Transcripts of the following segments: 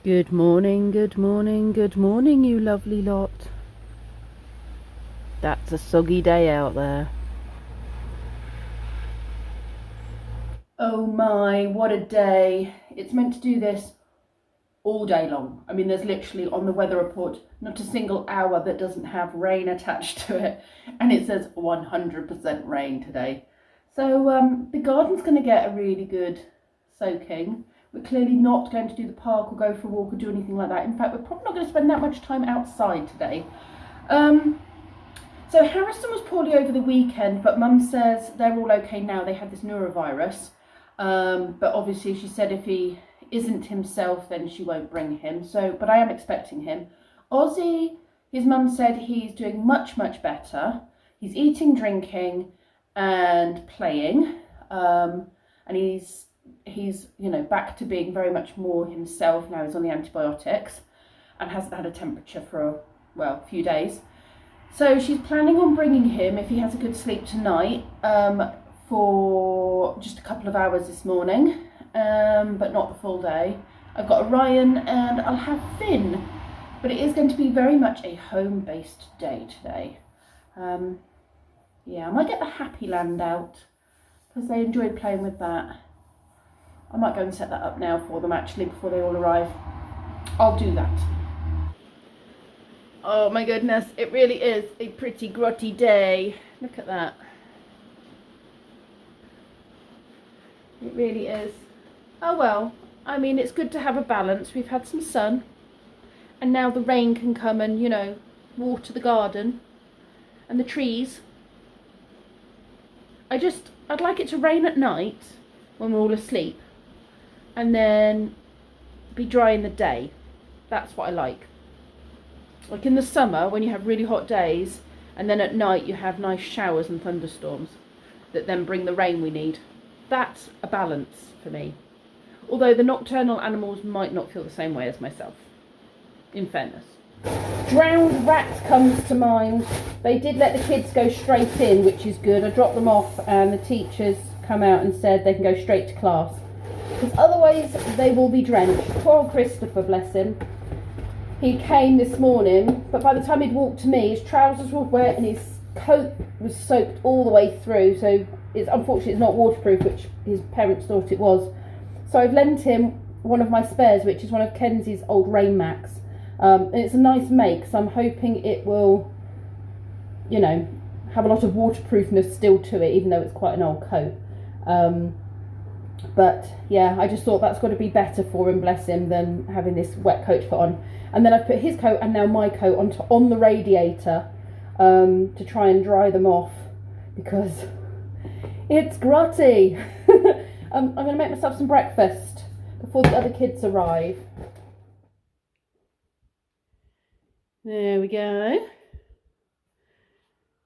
Good morning, good morning, good morning, you lovely lot. That's a soggy day out there. Oh my, what a day. It's meant to do this all day long. I mean, there's literally on the weather report not a single hour that doesn't have rain attached to it. And it says 100% rain today. So the garden's going to get a really good soaking. We're clearly not going to do the park or go for a walk or do anything like that. In fact, we're probably not going to spend that much time outside today. So Harrison was poorly over the weekend, but Mum says they're all okay now. They had this neurovirus. But obviously she said if he isn't himself, then she won't bring him. So, but I am expecting him. Ozzy, his mum said he's doing much, much better. He's eating, drinking and playing. And he's back to being very much more himself now. He's on the antibiotics and hasn't had a temperature for a few days. So she's planning on bringing him, if he has a good sleep tonight, for just a couple of hours this morning, but not the full day. I've got Orion and I'll have Finn, but it is going to be very much a home-based day today. Yeah, I might get the Happy Land out because they enjoyed playing with that. I might go and set that up now for them actually before they all arrive. I'll do that. Oh my goodness, it really is a pretty grotty day. Look at that. It really is. Oh well, I mean, it's good to have a balance. We've had some sun and now the rain can come and, water the garden and the trees. I'd like it to rain at night when we're all asleep and then be dry in the day. That's what I like. Like in the summer when you have really hot days and then at night you have nice showers and thunderstorms that then bring the rain we need. That's a balance for me. Although the nocturnal animals might not feel the same way as myself, in fairness. Drowned rat comes to mind. They did let the kids go straight in, which is good. I dropped them off and the teachers come out and said they can go straight to class. Because otherwise they will be drenched. Poor old Christopher, bless him. He came this morning, but by the time he'd walked to me, his trousers were wet and his coat was soaked all the way through. So unfortunately it's not waterproof, which his parents thought it was. So I've lent him one of my spares, which is one of Kenzie's old Rain Max. And it's a nice make, so I'm hoping it will, have a lot of waterproofness still to it, even though it's quite an old coat. But yeah, I just thought that's got to be better for him, bless him, than having this wet coat put on. And then I've put his coat and now my coat on the radiator to try and dry them off because it's grotty. I'm going to make myself some breakfast before the other kids arrive. There we go.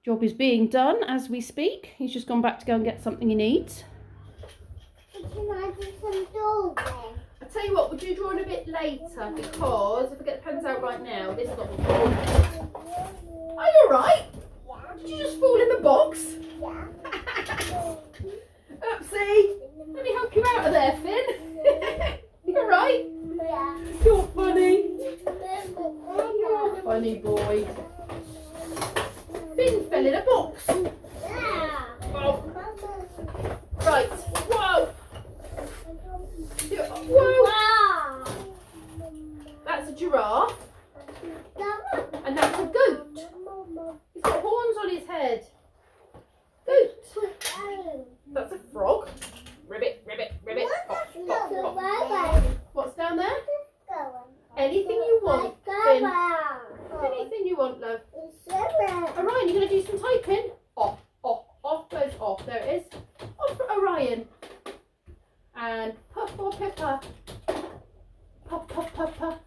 Job is being done as we speak. He's just gone back to go and get something he needs. Can I do some drawing? I'll tell you what, we'll do drawing a bit later because if I get the pens out right now, this lot will fall. Are you alright? Yeah. Did you just fall in the box? Yeah. Oopsie. Let me help you out of there, Finn. You alright? Yeah. You're funny. You're a funny boy. Finn fell in a box. Yeah. Oh. Right. Whoa. Whoa. Wow. That's a giraffe. And that's a goat. He's got horns on his head. Goat. That's a frog. Ribbit, ribbit, ribbit. Hop, hop, hop. What's down there? Anything you want, Finn. Anything you want, love. Orion, you're going to do some typing? Off, off, off goes off. There it is. Off for Orion. And puff or pipper. Puff, puff, puff, puff.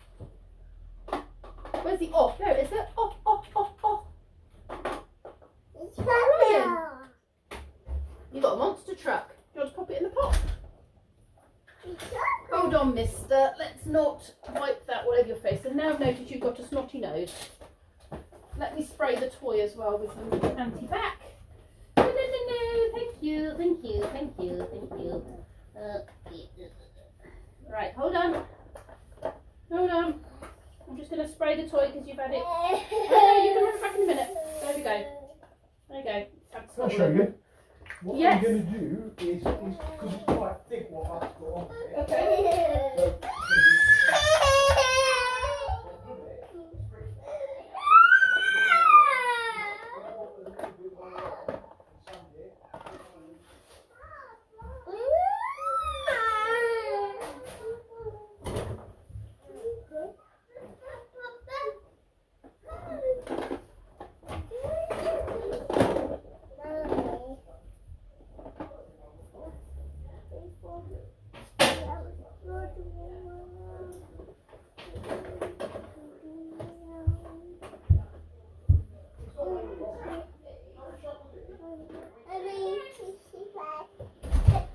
Where's the off? There it is. There. Off, off, off, off. Orion. You got a monster truck. Do you want to pop it in the pot? Hold on, mister. Let's not wipe that all over your face. And now I've noticed you've got a snotty nose. Let me spray the toy as well with some anti-bac. No, no, no, no. Thank you, thank you, thank you, thank you. Right, hold on. No, I'm just going to spray the toy because you've had it. Oh, no, you can run it back in a minute. There we go. There you go. I'll show you. What Yes. I'm going to do is because it's quite thick what I've got on here. Okay.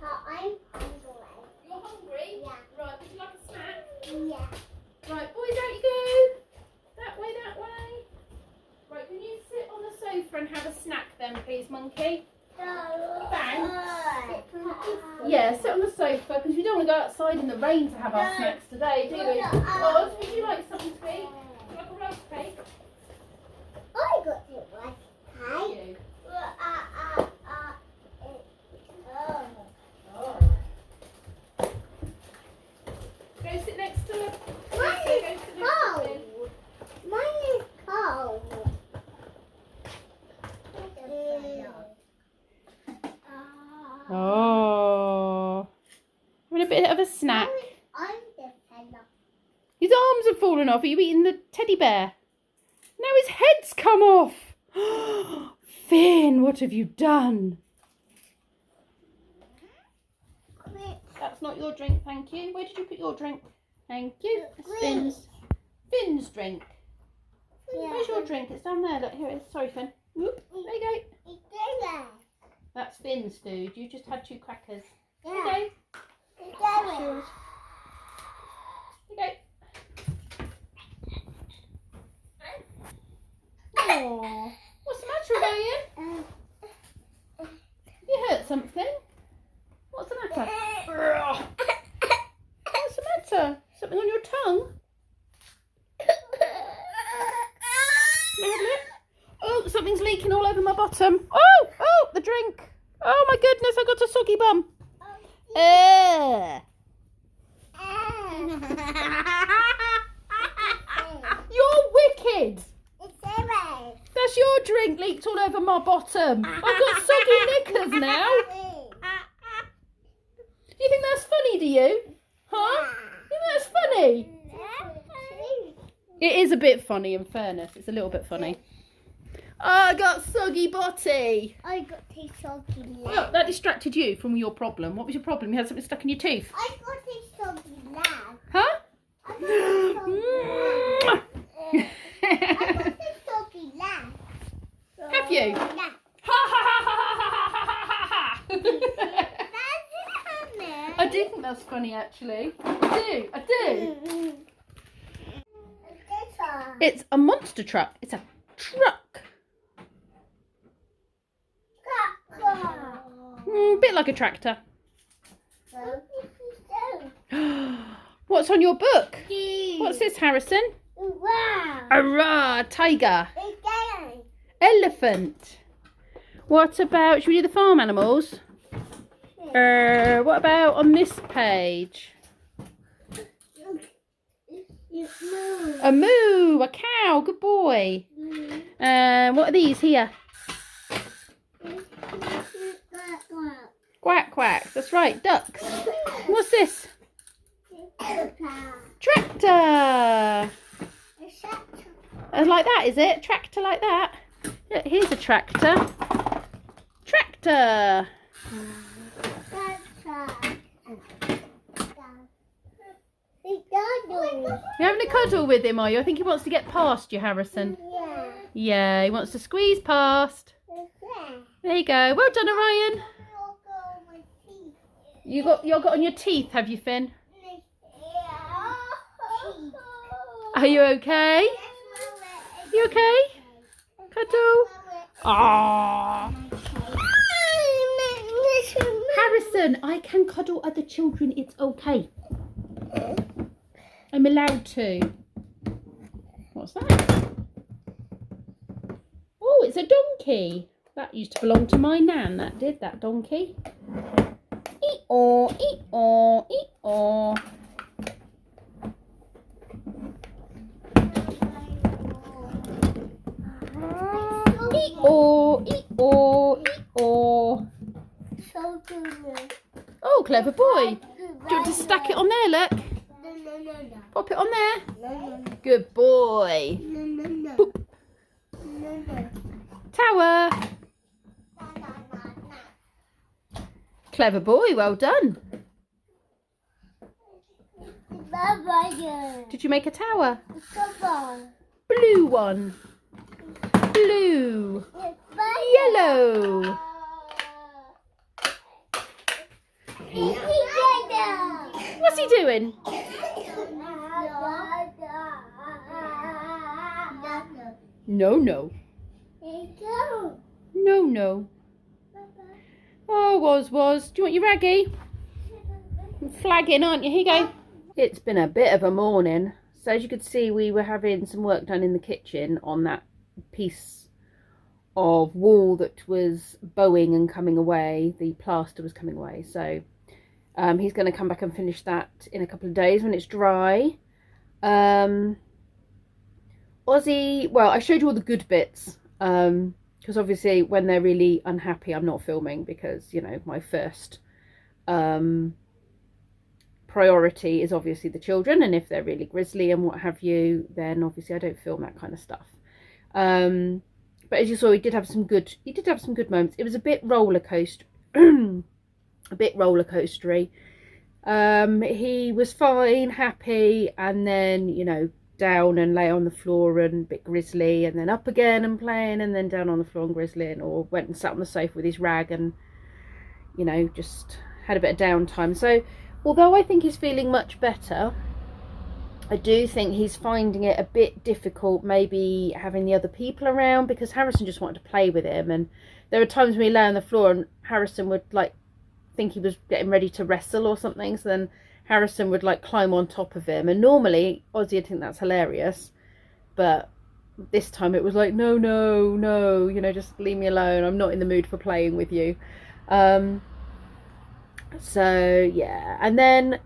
So, You're hungry? Yeah. Right, would you like a snack? Yeah. Right, boys, out you go. That way, that way. Right, can you sit on the sofa and have a snack then, please, Monkey? Thanks. Yeah, sit on the sofa because we don't want to go outside in the rain to have our snacks today, do we? Oz, would you like something to eat? Would you like a roast cake? I got it right. Do you? Oh. Go sit next to the... Mine Go is sit next to cold. the- Mine is cold. Oh. Having a bit of a snack. I'm the fella. His arms have fallen off. Are you eating the teddy bear? Now his head's come off. Finn, what have you done? That's not your drink, thank you. Where did you put your drink? Thank you. It's Finn's. Finn's drink. Where's your drink? It's down there. Look, here it is. Sorry, Finn. Whoop. There you go. It's there. That's Finn's food. You just had 2 crackers. There Yeah. you go. It's That's there. yours. There you go. Aww. What's the matter, Ryan? You hurt something? What's the matter? What's the matter? Something on your tongue? Oh, something's leaking all over my bottom. Oh, the drink. Oh my goodness, I got a soggy bum. You're wicked. It's there. That's your drink leaked all over my bottom. I've got soggy knickers now. Do you think that's funny, do you? Huh? You think that's funny? It is a bit funny, in fairness. It's a little bit funny. Oh, I got soggy botty. I got a soggy leg. Look, that distracted you from your problem. What was your problem? You had something stuck in your tooth. I got a soggy leg. Huh? I got a soggy leg. I got a soggy leg. Have you? Yeah. Ha ha ha ha ha ha ha! That's funny. I do think that's funny, actually. I do. It's a monster truck. It's a truck. A bit like a tractor. What's on your book? What's this, Harrison? Wow. Hurrah, tiger. It's there. Elephant. What about, should we do the farm animals? What about on this page? A moo, a cow, good boy. What are these here? Quack, quack. That's right, ducks. What's this? Tractor. Like that, is it? Tractor like that. Look, here's a tractor. Tractor. You're having a cuddle with him, are you? I think he wants to get past you, Harrison. Yeah. Yeah, he wants to squeeze past. There you go. Well done, Orion. You got on your teeth, have you, Finn? Are you okay? You okay? Cuddle. Aww. Harrison, I can cuddle other children. It's okay. I'm allowed to. What's that? Oh, it's a donkey. That used to belong to my nan. That did, that donkey. Ee-aw, ee-aw, ee-aw. Ee-aw, ee-aw, ee-aw. So good. Oh, clever boy. Do you want to stack it on there, look? No. Pop it on there. No. Good boy. No. Boop. No. Tower. Clever boy, well done. Bye-bye. Did you make a tower? Bye-bye. Blue one. Blue. Yellow. What's he doing? No. No. Oh, was. Do you want your raggy? You're flagging, aren't you? Here you go. It's been a bit of a morning. So as you could see, we were having some work done in the kitchen on that piece of wall that was bowing and coming away. The plaster was coming away. So he's going to come back and finish that in a couple of days when it's dry. Ozzy, well, I showed you all the good bits. Because obviously when they're really unhappy, I'm not filming because, you know, my first priority is obviously the children, and if they're really grizzly and what have you, then obviously I don't film that kind of stuff. But as you saw, he did have some good moments. It was a bit roller coaster, a bit roller coastery. He was fine, happy, and then, you know, down and lay on the floor and a bit grizzly, and then up again and playing, and then down on the floor and grizzly, or went and sat on the sofa with his rag and, you know, just had a bit of downtime. So although I think he's feeling much better, I do think he's finding it a bit difficult maybe having the other people around, because Harrison just wanted to play with him, and there were times when we lay on the floor and Harrison would like think he was getting ready to wrestle or something, so then Harrison would like climb on top of him, and normally Ozzy would think that's hilarious, but this time it was like no, you know, just leave me alone, I'm not in the mood for playing with you. So yeah, and then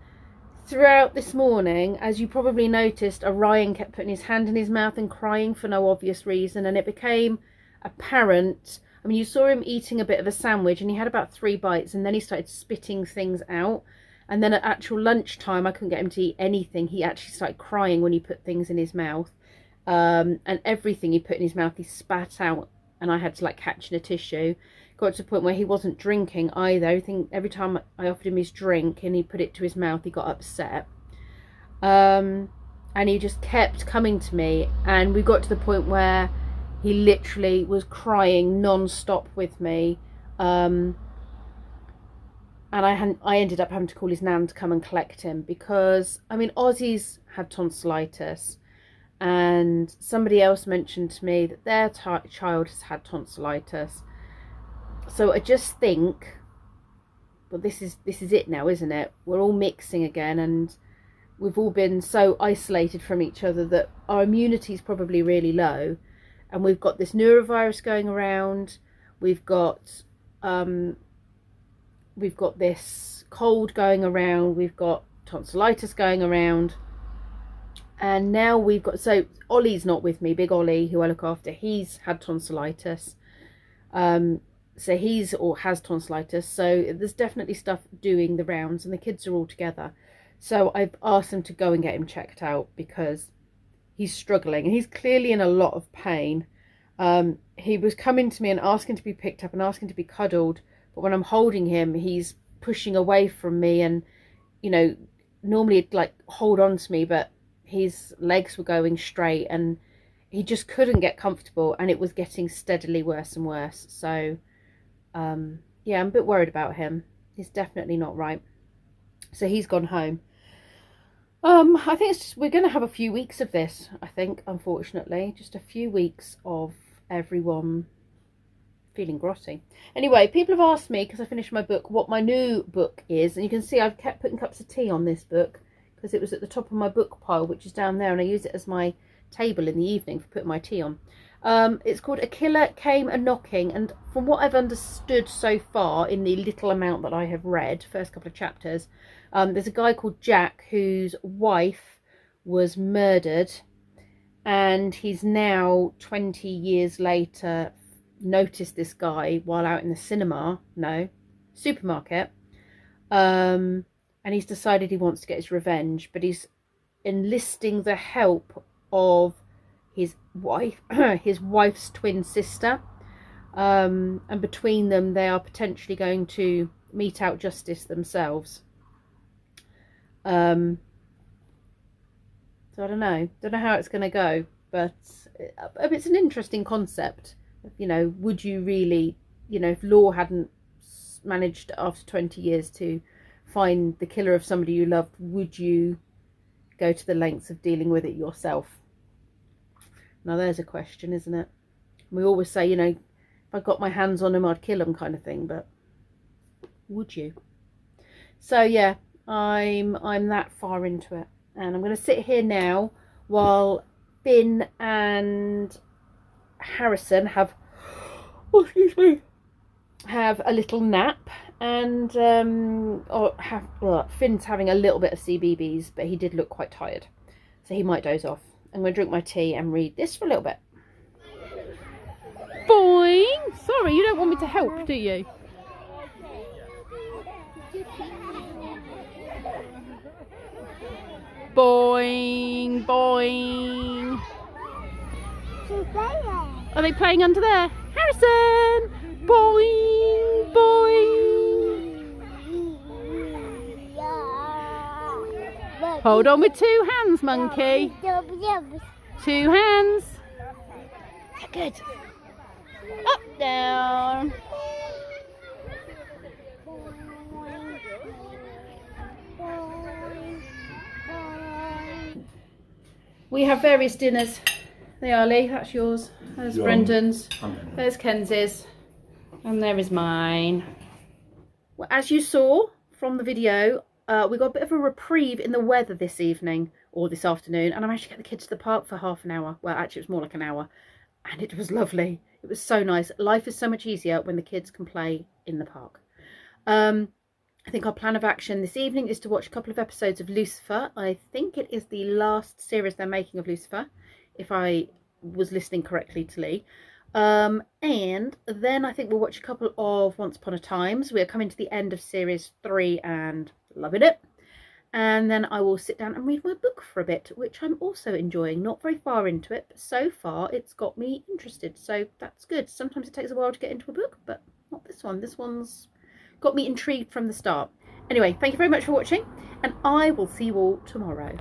throughout this morning, as you probably noticed, Orion kept putting his hand in his mouth and crying for no obvious reason, and it became apparent. I mean, you saw him eating a bit of a sandwich and he had about 3 bites, and then he started spitting things out, and then at actual lunchtime I couldn't get him to eat anything. He actually started crying when he put things in his mouth, and everything he put in his mouth he spat out, and I had to like catch in a tissue. Got to the point where he wasn't drinking either. I think every time I offered him his drink and he put it to his mouth, he got upset. And he just kept coming to me, and we got to the point where he literally was crying non-stop with me. And I ended up having to call his nan to come and collect him, because, I mean, Ozzy's had tonsillitis, and somebody else mentioned to me that their child has had tonsillitis. So I just think, well, this is it now, isn't it? We're all mixing again, and we've all been so isolated from each other that our immunity is probably really low, and we've got this neurovirus going around. We've got this cold going around. We've got tonsillitis going around, and now we've got, so Ollie's not with me. Big Ollie, who I look after, he's had tonsillitis. So he's or has tonsillitis, so there's definitely stuff doing the rounds, and the kids are all together. So I've asked them to go and get him checked out, because he's struggling and he's clearly in a lot of pain. He was coming to me and asking to be picked up and asking to be cuddled, but when I'm holding him, he's pushing away from me, and, you know, normally he'd like hold on to me, but his legs were going straight and he just couldn't get comfortable, and it was getting steadily worse and worse. So yeah, I'm a bit worried about him. He's definitely not right. So he's gone home. I think it's just, we're going to have a few weeks of this, I think, unfortunately. Just a few weeks of everyone feeling grotty. Anyway, people have asked me, because I finished my book, what my new book is. And you can see I've kept putting cups of tea on this book, because it was at the top of my book pile, which is down there, and I use it as my table in the evening for putting my tea on. It's called A Killer Came A-Knocking, and from what I've understood so far in the little amount that I have read, first couple of chapters, there's a guy called Jack whose wife was murdered, and he's now 20 years later noticed this guy while out in the supermarket, and he's decided he wants to get his revenge, but he's enlisting the help of his wife, his wife's twin sister, and between them they are potentially going to mete out justice themselves. So I don't know how it's going to go, but it's an interesting concept. You know, would you really, you know, if law hadn't managed after 20 years to find the killer of somebody you loved, would you go to the lengths of dealing with it yourself? Now there's a question, isn't it? We always say, you know, if I got my hands on him, I'd kill him, kind of thing, but would you? So yeah, I'm that far into it, and I'm going to sit here now while Finn and Harrison have a little nap, and Finn's having a little bit of CBeebies, but he did look quite tired, so he might doze off. I'm going to drink my tea and read this for a little bit. Boing! Sorry, you don't want me to help, do you? Boing, boing. Are they playing under there? Harrison! Boing, boing. Hold on with two hands, monkey. Two hands. Good. Up, down. We have various dinners. They are, Lee. That's yours. There's Brendan's. There's Kenzie's. And there is mine. Well, as you saw from the video, we got a bit of a reprieve in the weather this evening, or this afternoon, and I managed to get the kids to the park for half an hour. Well, actually it was more like an hour, and it was lovely. It was so nice. Life is so much easier when the kids can play in the park. I think our plan of action this evening is to watch a couple of episodes of Lucifer. I think it is the last series they're making of Lucifer, if I was listening correctly to Lee. And then I think we'll watch a couple of Once Upon a Times. We're coming to the end of series 3 and loving it. And then I will sit down and read my book for a bit, which I'm also enjoying. Not very far into it, but so far it's got me interested, so that's good. Sometimes it takes a while to get into a book, but not this one. This one's got me intrigued from the start. Anyway, thank you very much for watching, and I will see you all tomorrow.